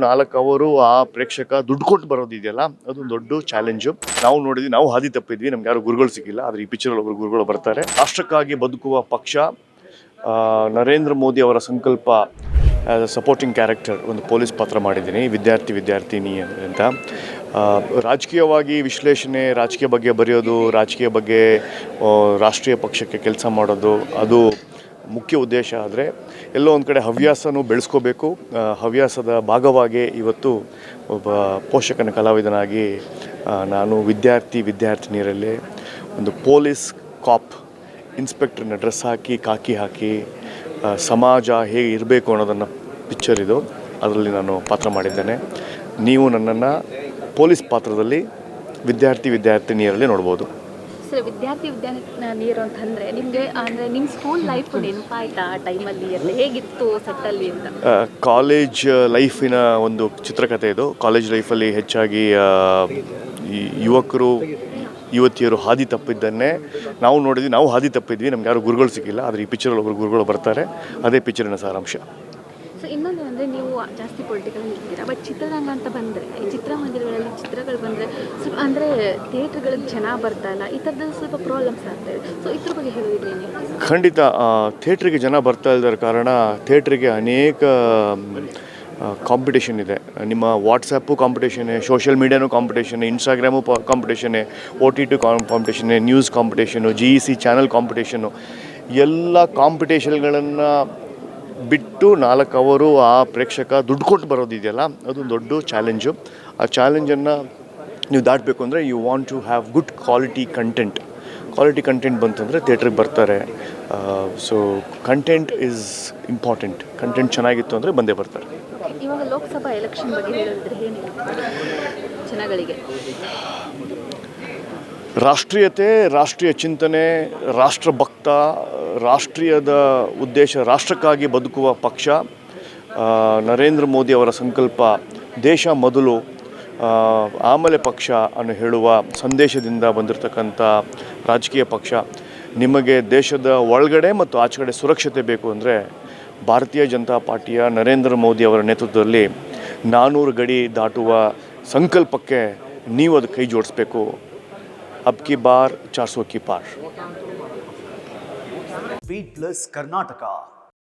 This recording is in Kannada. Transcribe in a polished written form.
4 ಅವರು ಆ ಪ್ರೇಕ್ಷಕ ದುಡ್ಡು ಕೊಟ್ಟು ಬರೋದಿದೆಯಲ್ಲ ಅದೊಂದು ದೊಡ್ಡ ಚಾಲೆಂಜು. ನಾವು ನೋಡಿದ್ವಿ, ನಾವು ಹಾದಿ ತಪ್ಪಿದ್ವಿ, ನಮ್ಗೆ ಯಾರು ಗುರುಗಳು ಸಿಕ್ಕಿಲ್ಲ. ಆದರೆ ಈ ಪಿಕ್ಚರಲ್ಲಿ ಒಬ್ಬರು ಗುರುಗಳು ಬರ್ತಾರೆ. ರಾಷ್ಟ್ರಕ್ಕಾಗಿ ಬದುಕುವ ಪಕ್ಷ, ನರೇಂದ್ರ ಮೋದಿ ಅವರ ಸಂಕಲ್ಪ. ಆ್ಯಸ್ ಅ ಸಪೋರ್ಟಿಂಗ್ ಕ್ಯಾರೆಕ್ಟರ್ ಒಂದು ಪೊಲೀಸ್ ಪಾತ್ರ ಮಾಡಿದ್ದೀನಿ, ವಿದ್ಯಾರ್ಥಿನಿ ಅಂತ. ರಾಜಕೀಯವಾಗಿ ವಿಶ್ಲೇಷಣೆ, ರಾಜಕೀಯ ಬಗ್ಗೆ ಬರೆಯೋದು, ರಾಜಕೀಯ ಬಗ್ಗೆ ರಾಷ್ಟ್ರೀಯ ಪಕ್ಷಕ್ಕೆ ಕೆಲಸ ಮಾಡೋದು ಅದು ಮುಖ್ಯ ಉದ್ದೇಶ. ಆದರೆ ಎಲ್ಲೋ ಒಂದು ಕಡೆ ಹವ್ಯಾಸನೂ ಬೆಳೆಸ್ಕೋಬೇಕು. ಹವ್ಯಾಸದ ಭಾಗವಾಗಿ ಇವತ್ತು ಒಬ್ಬ ಪೋಷಕನ ಕಲಾವಿದನಾಗಿ ನಾನು ವಿದ್ಯಾರ್ಥಿನಿಯರಲ್ಲಿ ಒಂದು ಪೊಲೀಸ್ ಕಾಪ್ ಇನ್ಸ್ಪೆಕ್ಟರ್ನ ಡ್ರೆಸ್ ಹಾಕಿ, ಕಾಕಿ ಹಾಕಿ ಸಮಾಜ ಹೇಗೆ ಇರಬೇಕು ಅನ್ನೋದನ್ನು ಪಿಕ್ಚರ್ ಇದು, ಅದರಲ್ಲಿ ನಾನು ಪಾತ್ರ ಮಾಡಿದ್ದೇನೆ. ನೀವು ನನ್ನನ್ನು ಪೊಲೀಸ್ ಪಾತ್ರದಲ್ಲಿ ವಿದ್ಯಾರ್ಥಿನಿಯರಲ್ಲಿ ನೋಡ್ಬೋದು. ಸರ್, ವಿದ್ಯಾರ್ಥಿನಿಯರು ಅಂತಂದರೆ ನಿಮಗೆ ಅಂದರೆ ನಿಮ್ಮ ಸ್ಕೂಲ್ ಲೈಫ್ ನೆನಪಾಯ್ತಾ ಆ ಟೈಮಲ್ಲಿ ಎಲ್ಲ ಹೇಗಿತ್ತು ಸೆಟ್ಟಲ್ಲಿ ಅಂತ? ಕಾಲೇಜ್ ಲೈಫಿನ ಒಂದು ಚಿತ್ರಕಥೆ ಇದು. ಕಾಲೇಜ್ ಲೈಫಲ್ಲಿ ಹೆಚ್ಚಾಗಿ ಈ ಯುವತಿಯರು ಹಾದಿ ತಪ್ಪಿದ್ದನ್ನೇ ನಾವು ನೋಡಿದ್ವಿ, ನಾವು ಹಾದಿ ತಪ್ಪಿದ್ವಿ, ನಮ್ಗೆ ಯಾರು ಗುರುಗಳು ಸಿಕ್ಕಿಲ್ಲ. ಆದರೆ ಈ ಪಿಕ್ಚರಲ್ಲಿ ಒಬ್ಬರು ಗುರುಗಳು ಬರ್ತಾರೆ. ಅದೇ ಪಿಕ್ಚರಿನ ಸಾರಾಂಶ. ಸೊ ಇನ್ನೊಂದು ಅಂದರೆ ನೀವು ಜಾಸ್ತಿ ಪೊಲಿಟಿಕಲ್ ಇರ್ತೀರಾ, ಬಟ್ ಚಿತ್ರರಂಗ ಅಂತ ಬಂದರೆ ಈ ಚಿತ್ರಮಂದಿರಗಳಲ್ಲಿ ಚಿತ್ರಗಳು ಬಂದರೆ ಸ್ವಲ್ಪ ಅಂದರೆ ಥಿಯೇಟ್ರ್ಗಳಿಗೆ ಜನ ಬರ್ತಾ ಇಲ್ಲ, ಈ ಥರದ್ದು ಸ್ವಲ್ಪ ಪ್ರಾಬ್ಲಮ್ಸ್ ಆಗ್ತಾಯಿದೆ. ಸೊ ಇದ್ರ ಬಗ್ಗೆ ಹೇಳಿದ್ದೀನಿ. ಖಂಡಿತ ಥಿಯೇಟ್ರಿಗೆ ಜನ ಬರ್ತಾ ಇದ್ದಾರೆ. ಕಾರಣ ಥಿಯೇಟ್ರಿಗೆ ಅನೇಕ ಕಾಂಪಿಟೇಷನ್ ಇದೆ. ನಿಮ್ಮ ವಾಟ್ಸಪ್ಪು ಕಾಂಪಿಟೇಷನ್ನೇ, ಸೋಷಿಯಲ್ ಮೀಡಿಯಾನೂ ಕಾಂಪಿಟೇಷನ್ನೇ, ಇನ್ಸ್ಟಾಗ್ರಾಮು ಕಾಂಪಿಟೇಷನ್ನೇ, OTT ಕಾಂಪಿಟೇಷನ್ನೇ, ನ್ಯೂಸ್ ಕಾಂಪಿಟೇಷನು, GEC ಚಾನಲ್ ಕಾಂಪಿಟೇಷನ್ನು, ಎಲ್ಲ ಕಾಂಪಿಟೇಷನ್ಗಳನ್ನು ಬಿಟ್ಟು 4 ಅವರು ಆ ಪ್ರೇಕ್ಷಕ ದುಡ್ಡು ಕೊಟ್ಟು ಬರೋದಿದೆಯಲ್ಲ ಅದೊಂದು ದೊಡ್ಡ ಚಾಲೆಂಜು. ಆ ಚಾಲೆಂಜನ್ನು ನೀವು ದಾಟಬೇಕು ಅಂದರೆ you want to have good quality content ಬಂತಂದರೆ ಥಿಯೇಟ್ರಿಗೆ ಬರ್ತಾರೆ. So content is important. Content ಚೆನ್ನಾಗಿತ್ತು ಅಂದರೆ ಬಂದೇ ಬರ್ತಾರೆ. ಇವಾಗ ಲೋಕಸಭಾ ಎಲೆಕ್ಷನ್ ಬಗ್ಗೆ ಹೇಳಿದ್ರೆ ಏನು ಜನಗಳಿಗೆ? ರಾಷ್ಟ್ರೀಯತೆ, ರಾಷ್ಟ್ರೀಯ ಚಿಂತನೆ, ರಾಷ್ಟ್ರಭಕ್ತ, ರಾಷ್ಟ್ರೀಯದ ಉದ್ದೇಶ, ರಾಷ್ಟ್ರಕ್ಕಾಗಿ ಬದುಕುವ ಪಕ್ಷ, ನರೇಂದ್ರ ಮೋದಿ ಅವರ ಸಂಕಲ್ಪ ದೇಶ ಮೊದಲು ಆಮೇಲೆ ಪಕ್ಷ ಅನ್ನೋ ಹೇಳುವ ಸಂದೇಶದಿಂದ ಬಂದಿರತಕ್ಕಂಥ ರಾಜಕೀಯ ಪಕ್ಷ. ನಿಮಗೆ ದೇಶದ ಒಳಗಡೆ ಮತ್ತು ಆಚೆಗಡೆ ಸುರಕ್ಷತೆ ಬೇಕು ಅಂದರೆ ಭಾರತೀಯ ಜನತಾ ಪಾರ್ಟಿಯ ನರೇಂದ್ರ ಮೋದಿ ಅವರ ನೇತೃತ್ವದಲ್ಲಿ 400 ಗಡಿ ದಾಟುವ ಸಂಕಲ್ಪಕ್ಕೆ ನೀವು ಅದು ಕೈ ಜೋಡಿಸ್ಬೇಕು. ಅಬ್ ಕಿ ಬಾರ್ 400 ಕಿ ಪಾರ್. Speed Plus Karnataka.